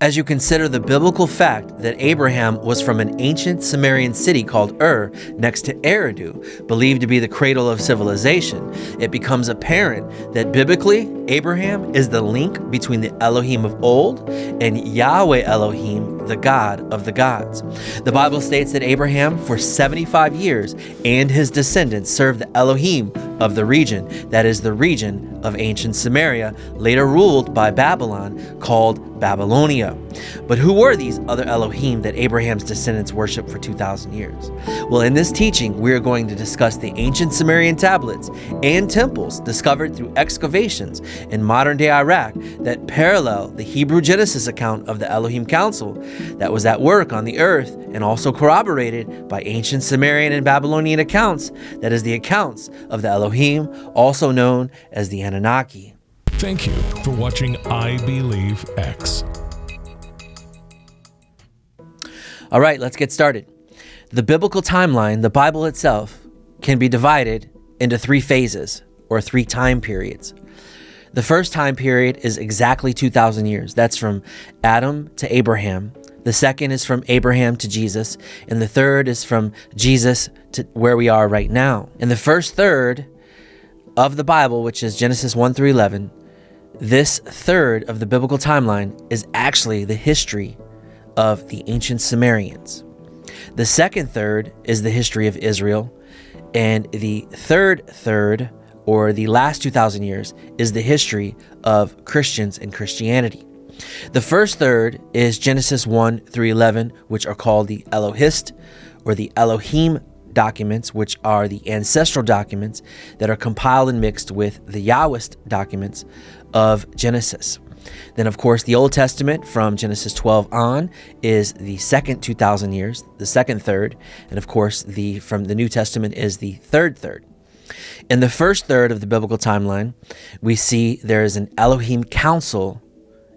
As you consider the biblical fact that Abraham was from an ancient Sumerian city called Ur next to Eridu, believed to be the cradle of civilization, it becomes apparent that biblically, Abraham is the link between the Elohim of old and Yahweh Elohim, the God of the gods. The Bible states that Abraham, for 75 years, and his descendants served the Elohim of the region, that is the region of ancient Sumeria, later ruled by Babylon, called Babylonia. But who were these other Elohim that Abraham's descendants worshiped for 2,000 years? Well, in this teaching, we are going to discuss the ancient Sumerian tablets and temples discovered through excavations in modern-day Iraq that parallel the Hebrew Genesis account of the Elohim Council that was at work on the earth, and also corroborated by ancient Sumerian and Babylonian accounts, that is the accounts of the Elohim, also known as the Anunnaki. Thank you for watching I Believe X. All right, let's get started. The biblical timeline, the Bible itself, can be divided into 3 phases or 3 time periods. The first time period is exactly 2,000 years. That's from Adam to Abraham. The second is from Abraham to Jesus. And the third is from Jesus to where we are right now. In the first third of the Bible, which is Genesis 1 through 11, this third of the biblical timeline is actually the history of the ancient Sumerians. The second third is the history of Israel. And the third, or the last 2,000 years, is the history of Christians and Christianity. The first third is Genesis 1 through 11, which are called the Elohist, or the Elohim documents, which are the ancestral documents that are compiled and mixed with the Yahwist documents of Genesis. Then, of course, the Old Testament from Genesis 12 on is the second 2,000 years, the second third. And, of course, from the New Testament is the third. In the first third of the biblical timeline, we see there is an Elohim Council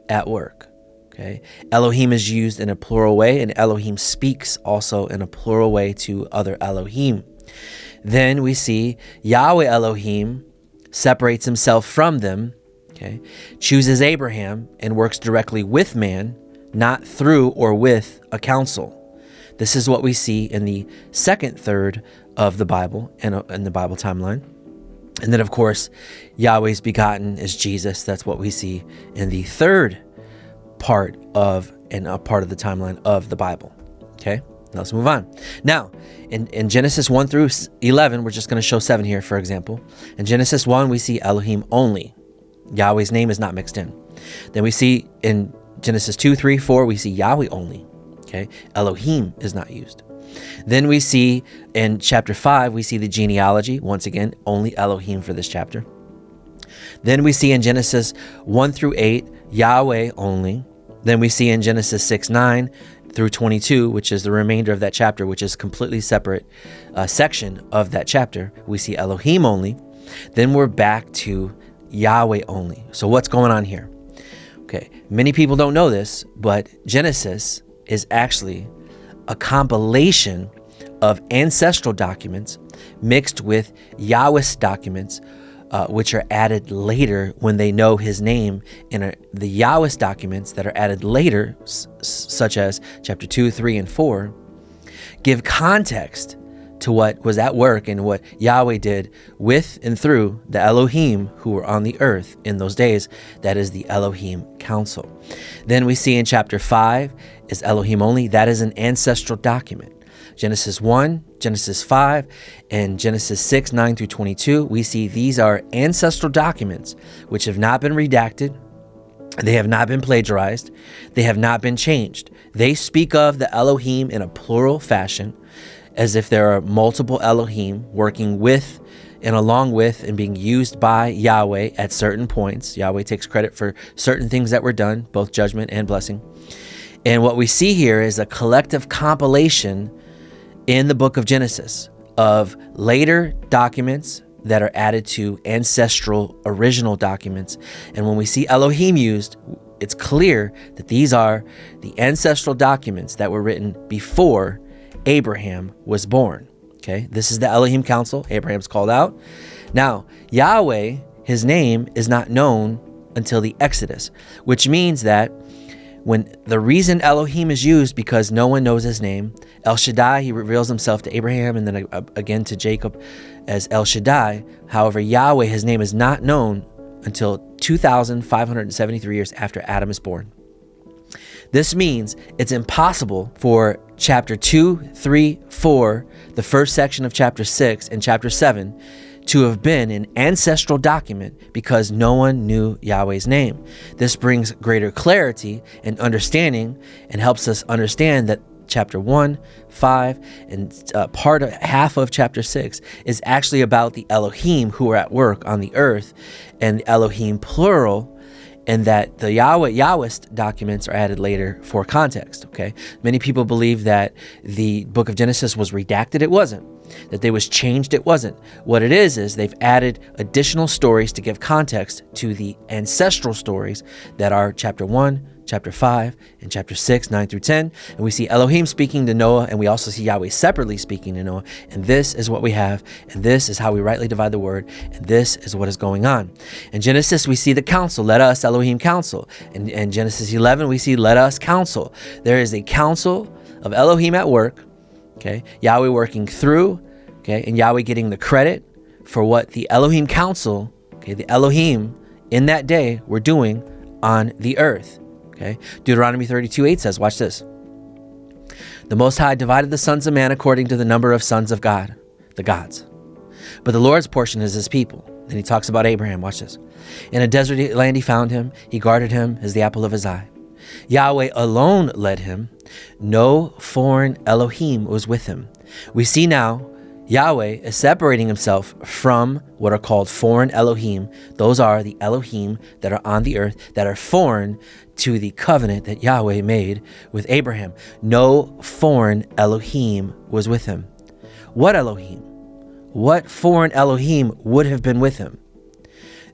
at work. Okay, Elohim is used in a plural way, and Elohim speaks also in a plural way to other Elohim. Then we see Yahweh Elohim separates himself from them, okay, chooses Abraham and works directly with man, not through or with a council. This is what we see in the second third of the Bible and in the Bible timeline. And then, of course, Yahweh's begotten is Jesus. That's what we see in the third part of a part of the timeline of the Bible. Okay, now let's move on. Now, in Genesis 1 through 11, we're just going to show 7 here, for example. In Genesis 1, we see Elohim only. Yahweh's name is not mixed in. Then we see in Genesis 2, 3, 4, we see Yahweh only. Okay, Elohim is not used. Then we see in chapter 5, we see the genealogy. Once again, only Elohim for this chapter. Then we see in Genesis 1 through 8, Yahweh only. Then we see in Genesis 6, 9 through 22, which is the remainder of that chapter, which is completely separate section of that chapter, we see Elohim only. Then we're back to Yahweh only. So what's going on here? Okay, many people don't know this, but Genesis is actually a compilation of ancestral documents mixed with Yahweh's documents, which are added later when they know his name. In the Yahweh's documents that are added later, such as chapter 2, 3, and 4, give context to what was at work and what Yahweh did with and through the Elohim who were on the earth in those days. That is the Elohim Council. Then we see in chapter 5 is Elohim only. That is an ancestral document. Genesis 1, Genesis 5, and Genesis 6, 9 through 22, we see these are ancestral documents which have not been redacted. They have not been plagiarized. They have not been changed. They speak of the Elohim in a plural fashion, as if there are multiple Elohim working with and along with and being used by Yahweh at certain points. Yahweh takes credit for certain things that were done, both judgment and blessing. And what we see here is a collective compilation in the book of Genesis of later documents that are added to ancestral original documents. And when we see Elohim used, it's clear that these are the ancestral documents that were written before Abraham was born. Okay, this is the Elohim Council. Abraham's called out. Now, Yahweh, his name is not known until the Exodus, which means that When the reason Elohim is used because no one knows his name. El Shaddai, he reveals himself to Abraham and then again to Jacob as El Shaddai. However, Yahweh, his name is not known until 2,573 years after Adam is born. This means it's impossible for chapter 2, 3, 4, the first section of chapter 6, and chapter 7 to have been an ancestral document because no one knew Yahweh's name. This brings greater clarity and understanding and helps us understand that chapter 1, 5, and half of chapter 6 is actually about the Elohim who are at work on the earth, and the Elohim plural, and that the Yahwist documents are added later for context, okay? Many people believe that the book of Genesis was redacted. It wasn't. That they was changed. It wasn't. What it is they've added additional stories to give context to the ancestral stories that are chapter 1, chapter 5, and chapter 6, 9 through 10. And we see Elohim speaking to Noah, and we also see Yahweh separately speaking to Noah. And this is what we have, and this is how we rightly divide the word, and this is what is going on. In Genesis, we see the council, let us, Elohim Council. In Genesis 11, we see let us council. There is a council of Elohim at work, okay? Yahweh working through, okay? And Yahweh getting the credit for what the Elohim Council, okay, the Elohim in that day were doing on the earth. Okay. Deuteronomy 32:8 says, watch this. The Most High divided the sons of man according to the number of sons of God, the gods. But the Lord's portion is his people. Then he talks about Abraham. Watch this. In a desert land he found him. He guarded him as the apple of his eye. Yahweh alone led him. No foreign Elohim was with him. We see now Yahweh is separating himself from what are called foreign Elohim. Those are the Elohim that are on the earth that are foreign to the covenant that Yahweh made with Abraham. No foreign Elohim was with him. What Elohim? What foreign Elohim would have been with him?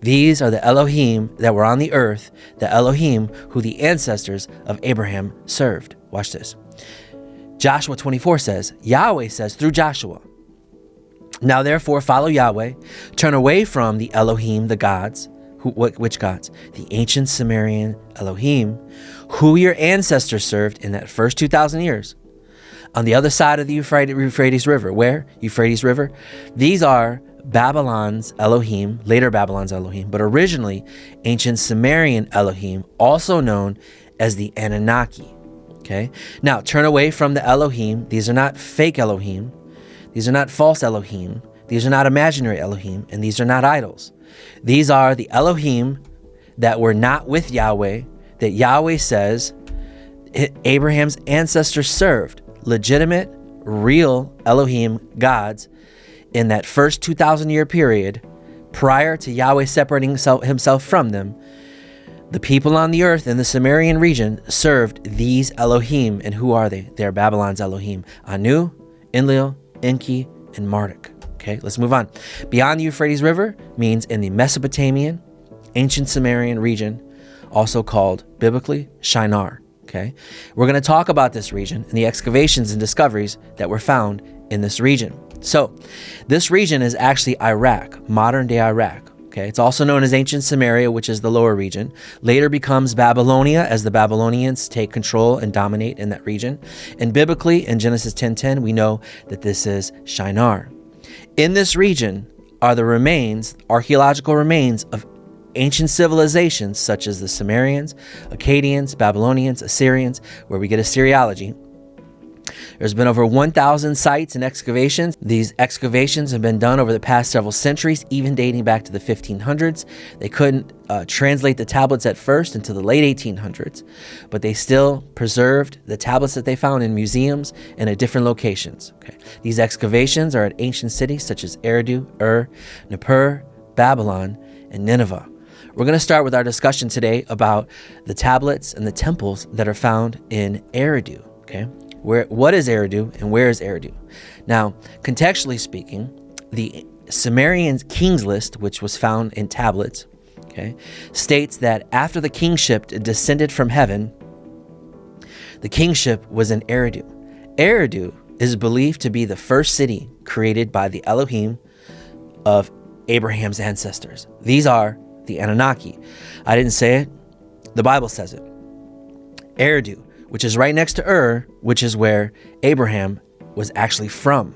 These are the Elohim that were on the earth, the Elohim who the ancestors of Abraham served. Watch this. Joshua 24 says, Yahweh says through Joshua, now therefore follow Yahweh, turn away from the Elohim, the gods. Which gods? The ancient Sumerian Elohim, who your ancestors served in that first 2,000 years. On the other side of the Euphrates River. Where? Euphrates River. These are Babylon's Elohim, later Babylon's Elohim, but originally ancient Sumerian Elohim, also known as the Anunnaki. Okay? Now, turn away from the Elohim. These are not fake Elohim. These are not false Elohim. These are not imaginary Elohim, and these are not idols. These are the Elohim that were not with Yahweh, that Yahweh says Abraham's ancestors served, legitimate, real Elohim gods in that first 2,000 year period prior to Yahweh separating himself from them. The people on the earth in the Sumerian region served these Elohim. And who are they? They're Babylon's Elohim. Anu, Enlil, Enki, and Marduk. Okay, let's move on. Beyond the Euphrates River means in the Mesopotamian, Ancient Sumerian region, also called biblically Shinar. Okay, we're going to talk about this region and the excavations and discoveries that were found in this region. So, this region is actually Iraq, modern day Iraq. Okay, it's also known as Ancient Sumeria, which is the lower region. Later becomes Babylonia as the Babylonians take control and dominate in that region. And biblically, in Genesis 10:10, we know that this is Shinar. In this region are the remains, archaeological remains of ancient civilizations such as the Sumerians, Akkadians, Babylonians, Assyrians, where we get Assyriology. There's been over 1,000 sites and excavations. These excavations have been done over the past several centuries, even dating back to the 1500s. They couldn't translate the tablets at first until the late 1800s, but they still preserved the tablets that they found in museums and at different locations. Okay. These excavations are at ancient cities such as Eridu, Nippur, Babylon, and Nineveh. We're going to start with our discussion today about the tablets and the temples that are found in Eridu. Okay. What is Eridu and where is Eridu? Now, contextually speaking, the Sumerian king's list, which was found in tablets, okay, states that after the kingship descended from heaven, the kingship was in Eridu. Eridu is believed to be the first city created by the Elohim of Abraham's ancestors. These are the Anunnaki. I didn't say it. The Bible says it. Eridu, which is right next to Ur, which is where Abraham was actually from.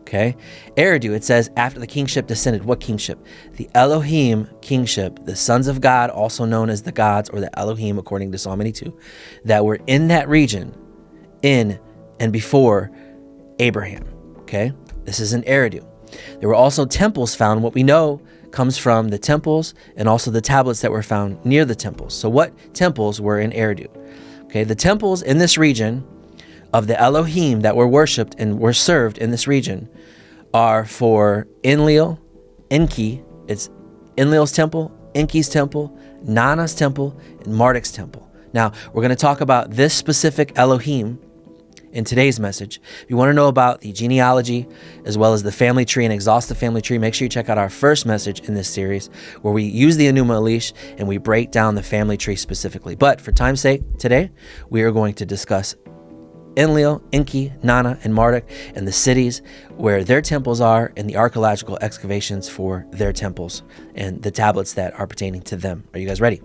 Okay, Eridu, it says, after the kingship descended. What kingship? The Elohim kingship, the sons of God, also known as the gods or the Elohim, according to Psalm 82, that were in that region, in and before Abraham. Okay, this is in Eridu. There were also temples found. What we know comes from the temples and also the tablets that were found near the temples. So what temples were in Eridu? Okay, the temples in this region of the Elohim that were worshipped and were served in this region are for Enlil, Enki. It's Enlil's temple, Enki's temple, Nana's temple, and Marduk's temple. Now, we're going to talk about this specific Elohim in today's message. If you want to know about the genealogy as well as the family tree and exhaustive family tree, make sure you check out our first message in this series where we use the Enuma Elish and we break down the family tree specifically. But for time's sake, today, we are going to discuss Enlil, Enki, Nana, and Marduk, and the cities where their temples are, and the archaeological excavations for their temples and the tablets that are pertaining to them. Are you guys ready?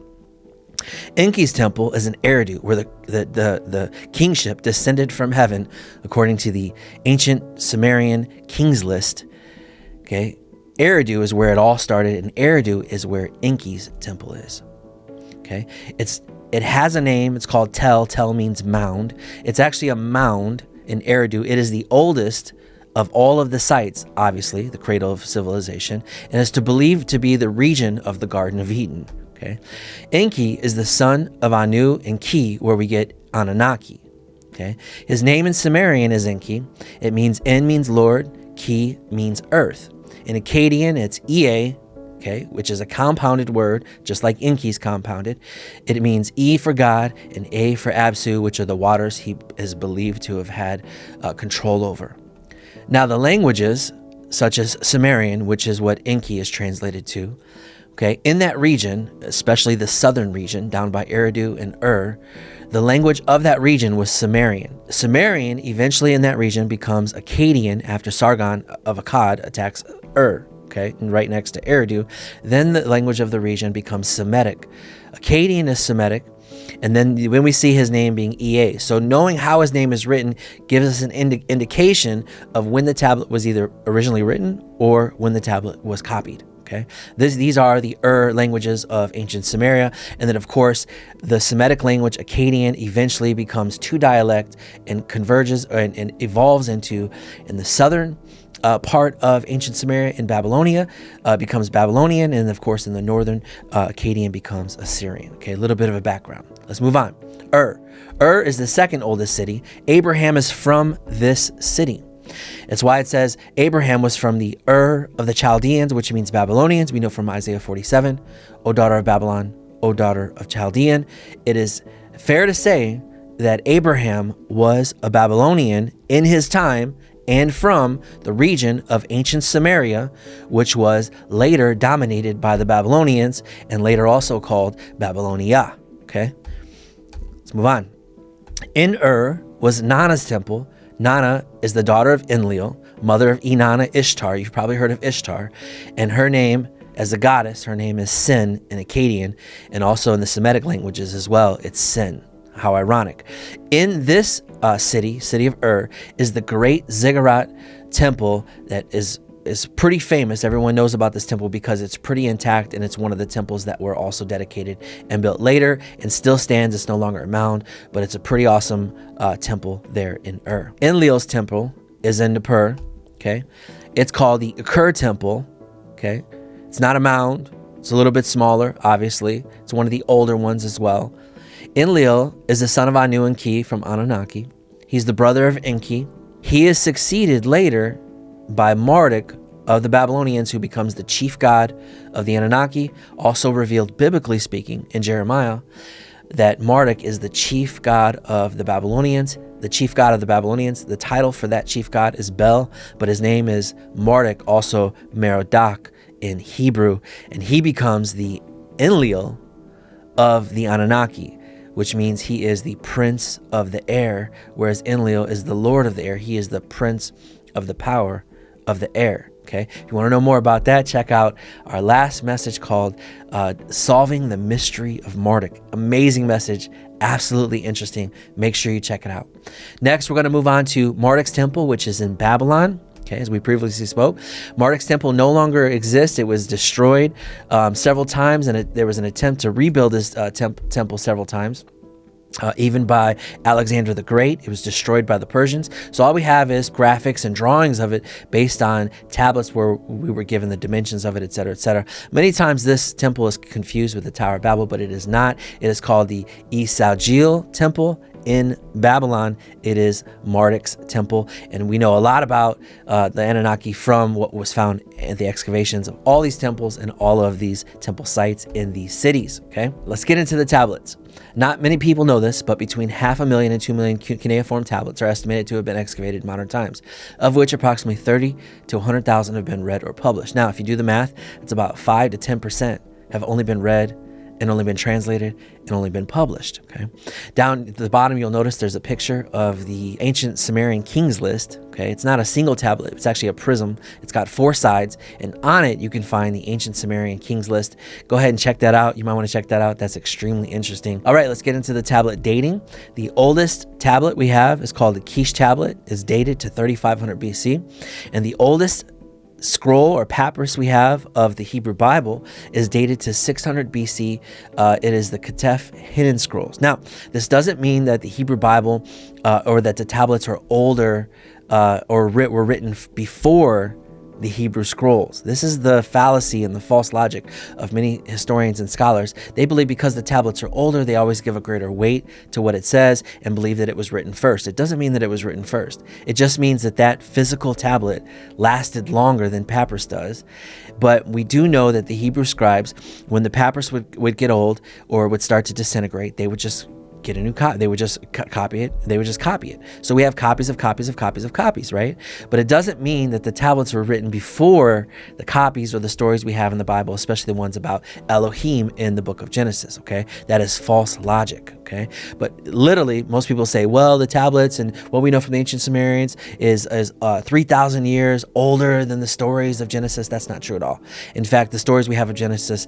Enki's temple is in Eridu, where the kingship descended from heaven, according to the Ancient Sumerian kings list. Okay, Eridu is where it all started, and Eridu is where Enki's temple is. Okay, it has a name. It's called Tel. Tel means mound. It's actually a mound in Eridu. It is the oldest of all of the sites, obviously, the cradle of civilization, and is believed to be the region of the Garden of Eden. Okay, Enki is the son of Anu and Ki, where we get Anunnaki. Okay, his name in Sumerian is Enki. It means En means Lord, Ki means earth. In Akkadian, it's Ea. Okay, which is a compounded word, just like Enki's compounded. It means E for God and A for Absu, which are the waters he is believed to have had control over. Now, the languages, such as Sumerian, which is what Enki is translated to, okay, in that region, especially the southern region, down by Eridu and Ur, the language of that region was Sumerian. Sumerian, eventually in that region, becomes Akkadian after Sargon of Akkad attacks Ur. Okay, and right next to Eridu, then the language of the region becomes Semitic. Akkadian is Semitic, and then when we see his name being Ea. So knowing how his name is written gives us an indication of when the tablet was either originally written or when the tablet was copied. Okay, these are the languages of ancient Sumeria, and then of course the Semitic language Akkadian eventually becomes two dialect and converges and evolves into, in the southern part of ancient Sumeria in Babylonia, becomes Babylonian, and of course in the northern Akkadian becomes Assyrian. Okay, a little bit of a background. Let's move on. Ur is the second oldest city. Abraham is from this city. That's why it says Abraham was from the Ur of the Chaldeans, which means Babylonians. We know from Isaiah 47, O daughter of Babylon, O daughter of Chaldean. It is fair to say that Abraham was a Babylonian in his time and from the region of ancient Sumeria, which was later dominated by the Babylonians and later also called Babylonia. Okay, let's move on. In Ur was Nana's temple. Nana is the daughter of Enlil, mother of Inanna Ishtar. You've probably heard of Ishtar. And her name, as a goddess, her name is Sin in Akkadian, and also in the Semitic languages as well, it's Sin. How ironic. In this city of Ur, is the great Ziggurat temple that is pretty famous. Everyone knows about this temple because it's pretty intact, and it's one of the temples that were also dedicated and built later and still stands. It's no longer a mound, but it's a pretty awesome temple there in Ur. Enlil's temple is in Nippur. Okay, it's called the Akur temple. Okay, it's not a mound. It's a little bit smaller, obviously. It's one of the older ones as well. Enlil is the son of Anu and Ki from Anunnaki. He's the brother of Enki. He is succeeded later by Marduk of the Babylonians, who becomes the chief god of the Anunnaki, also revealed biblically speaking in Jeremiah that Marduk is the chief god of the Babylonians. The chief god of the Babylonians, the title for that chief god is Bel, but his name is Marduk, also Merodach in Hebrew, and he becomes the Enlil of the Anunnaki, which means he is the prince of the air, whereas Enlil is the lord of the air. He is the prince of the power of the air. Okay, if you want to know more about that, check out our last message called Solving the Mystery of Marduk. Amazing message. Absolutely interesting. Make sure you check it out. Next, we're going to move on to Marduk's temple, which is in Babylon. Okay, as we previously spoke, Marduk's temple no longer exists. It was destroyed several times, and there was an attempt to rebuild this temple several times. Even by Alexander the Great. It was destroyed by the Persians. So all we have is graphics and drawings of it based on tablets where we were given the dimensions of it, etc., etc. Many times this temple is confused with the Tower of Babel, but it is not. It is called the Esagil Temple in Babylon. It is Marduk's temple, and we know a lot about the Anunnaki from what was found in the excavations of all these temples and all of these temple sites in these cities. Okay, let's get into the tablets. Not many people know this, but between 500,000 and 2 million cuneiform tablets are estimated to have been excavated in modern times, of which approximately 30 to 100,000 have been read or published. Now, if you do the math, it's about 5 to 10% have only been read and only been translated and only been published. Okay, down at the bottom you'll notice there's a picture of the Ancient Sumerian Kings list. Okay, it's not a single tablet, it's actually a prism. It's got 4 sides, and on it you can find the Ancient Sumerian Kings list. Go ahead and check that out. You might want to check that out. That's extremely interesting. All right, let's get into the tablet dating. The oldest tablet we have is called the Kish tablet. It's dated to 3500 BC, and the oldest scroll or papyrus we have of the Hebrew Bible is dated to 600 BC. It is the Ketef Hidden Scrolls. Now, this doesn't mean that the Hebrew Bible or that the tablets are older or were written before the Hebrew scrolls. This is the fallacy and the false logic of many historians and scholars. They believe because the tablets are older, they always give a greater weight to what it says and believe that it was written first. It doesn't mean that it was written first. It just means that that physical tablet lasted longer than papyrus does. But we do know that the Hebrew scribes, when the papyrus would get old or would start to disintegrate, they would just get a new copy. They would just copy it. They would just copy it. So we have copies of copies of copies of copies, right? But it doesn't mean that the tablets were written before the copies or the stories we have in the Bible, especially the ones about Elohim in the book of Genesis, okay? That is false logic, okay? But literally, most people say, well, the tablets and what we know from the ancient Sumerians is 3,000 years older than the stories of Genesis. That's not true at all. In fact, the stories we have of Genesis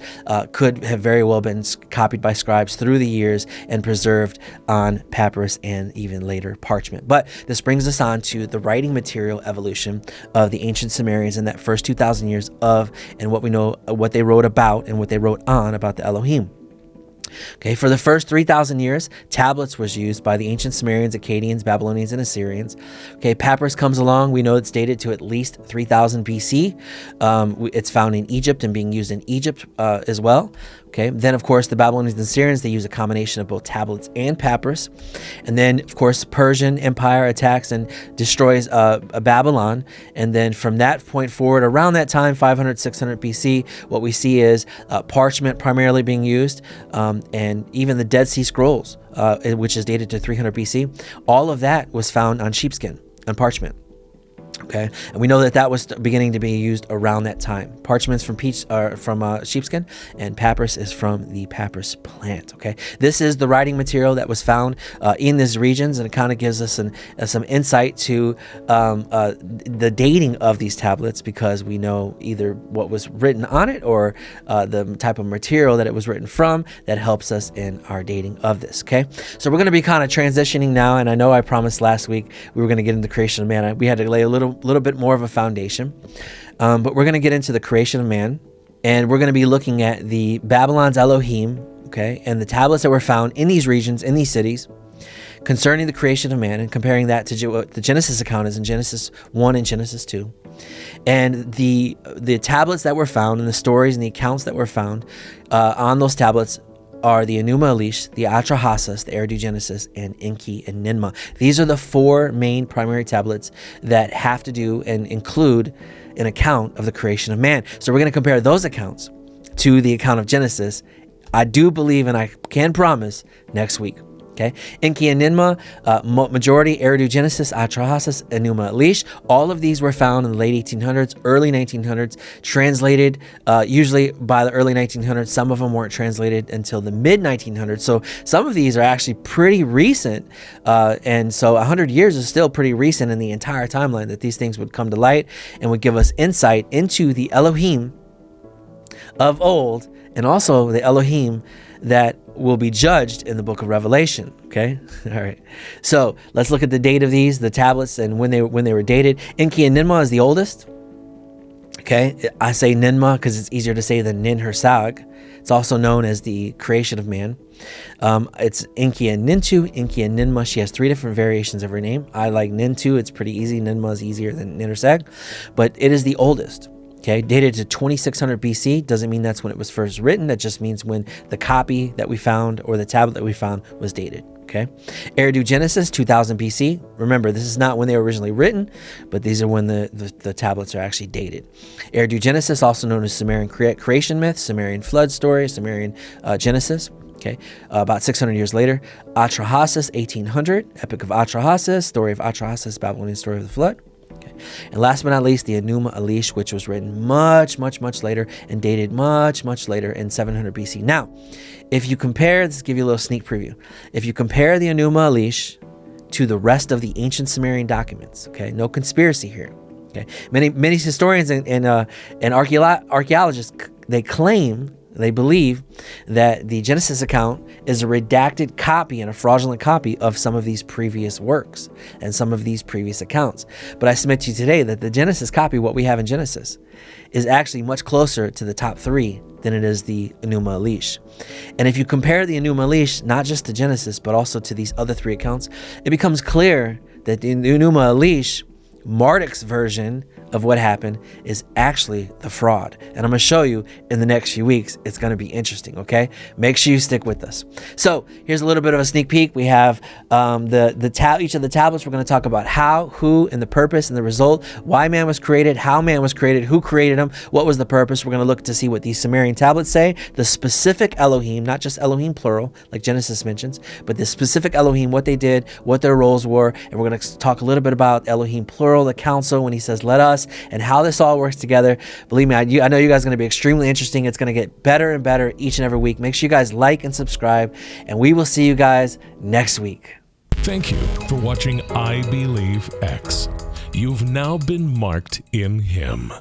could have very well been copied by scribes through the years and preserved on papyrus and even later parchment. But this brings us on to the writing material evolution of the ancient Sumerians in that first 2,000 years of, and what we know, what they wrote about and what they wrote on about the Elohim. Okay, for the first 3,000 years, tablets was used by the ancient Sumerians, Akkadians, Babylonians, and Assyrians. Okay, papyrus comes along. We know it's dated to at least 3000 BC. It's found in Egypt and being used in Egypt as well. Okay, then of course the Babylonians and Assyrians, they use a combination of both tablets and papyrus. And then of course Persian Empire attacks and destroys Babylon. And then from that point forward, around that time, 500, 600 BC, what we see is parchment primarily being used, and even the Dead Sea Scrolls, which is dated to 300 BC. All of that was found on sheepskin, on parchment. Okay, and we know that that was beginning to be used around that time. Parchment's from sheepskin, and papyrus is from the papyrus plant. Okay, this is the writing material that was found in these regions, and it kind of gives us some insight to the dating of these tablets, because we know either what was written on it or the type of material that it was written from that helps us in our dating of this. Okay, so we're going to be kind of transitioning now, and I know I promised last week we were going to get into the creation of man. We had to lay a little bit more of a foundation, but we're going to get into the creation of man, and we're going to be looking at the Babylon's Elohim, okay, and the tablets that were found in these regions, in these cities, concerning the creation of man, and comparing that to what the Genesis account is in Genesis 1 and Genesis 2. And the tablets that were found, and the stories and the accounts that were found on those tablets are the Enuma Elish, the Atrahasis, the Eridu Genesis, and Enki and Ninmah. These are the 4 main primary tablets that have to do and include an account of the creation of man. So we're going to compare those accounts to the account of Genesis. I do believe, and I can promise, next week. Okay, Enki and Ninmah, majority Eridu Genesis, Atrahasis, Enuma Elish. All of these were found in the late 1800s, early 1900s, translated usually by the early 1900s. Some of them weren't translated until the mid 1900s. So some of these are actually pretty recent, and so 100 years is still pretty recent in the entire timeline that these things would come to light and would give us insight into the Elohim of old, and also the Elohim that will be judged in the book of Revelation. Okay. All right. So let's look at the date of these, the tablets, and when they were dated. Enki and Ninmah is the oldest. Okay. I say Ninmah because it's easier to say than Nin-Hersag. It's also known as the creation of man. It's Enki and Nintu, Enki and Ninmah. She has 3 different variations of her name. I like Nintu. It's pretty easy. Ninmah is easier than Nin-Hersag, but it is the oldest. Okay, dated to 2600 BC. Doesn't mean that's when it was first written. That just means when the copy that we found or the tablet that we found was dated. Okay, Eridu Genesis 2000 BC. Remember, this is not when they were originally written, but these are when the tablets are actually dated. Eridu Genesis, also known as Sumerian creation myth, Sumerian flood story, Sumerian Genesis. Okay, about 600 years later, Atrahasis 1800, Epic of Atrahasis, story of Atrahasis, Babylonian story of the flood. Okay. And last but not least, the Enuma Elish, which was written much later and dated much later in 700 BC. Now, if you compare, let's give you a little sneak preview. If you compare the Enuma Elish to the rest of the ancient Sumerian documents, okay, no conspiracy here. Okay, many historians and archaeologists, they believe that the Genesis account is a redacted copy and a fraudulent copy of some of these previous works and some of these previous accounts. But I submit to you today that the Genesis copy, what we have in Genesis, is actually much closer to the top 3 than it is the Enuma Elish. And if you compare the Enuma Elish, not just to Genesis, but also to these other 3 accounts, it becomes clear that the Enuma Elish, Marduk's version of what happened, is actually the fraud. And I'm going to show you in the next few weeks. It's going to be interesting, okay? Make sure you stick with us. So here's a little bit of a sneak peek. We have each of the tablets. We're going to talk about how, who, and the purpose and the result, why man was created, how man was created, who created him, what was the purpose. We're going to look to see what these Sumerian tablets say, the specific Elohim, not just Elohim plural, like Genesis mentions, but the specific Elohim, what they did, what their roles were. And we're going to talk a little bit about Elohim plural, the council, when he says, let us, and how this all works together. Believe me, I know you guys are going to be extremely interesting. It's going to get better and better each and every week. Make sure you guys like and subscribe, and we will see you guys next week. Thank you for watching I Believe X. You've now been marked in Him.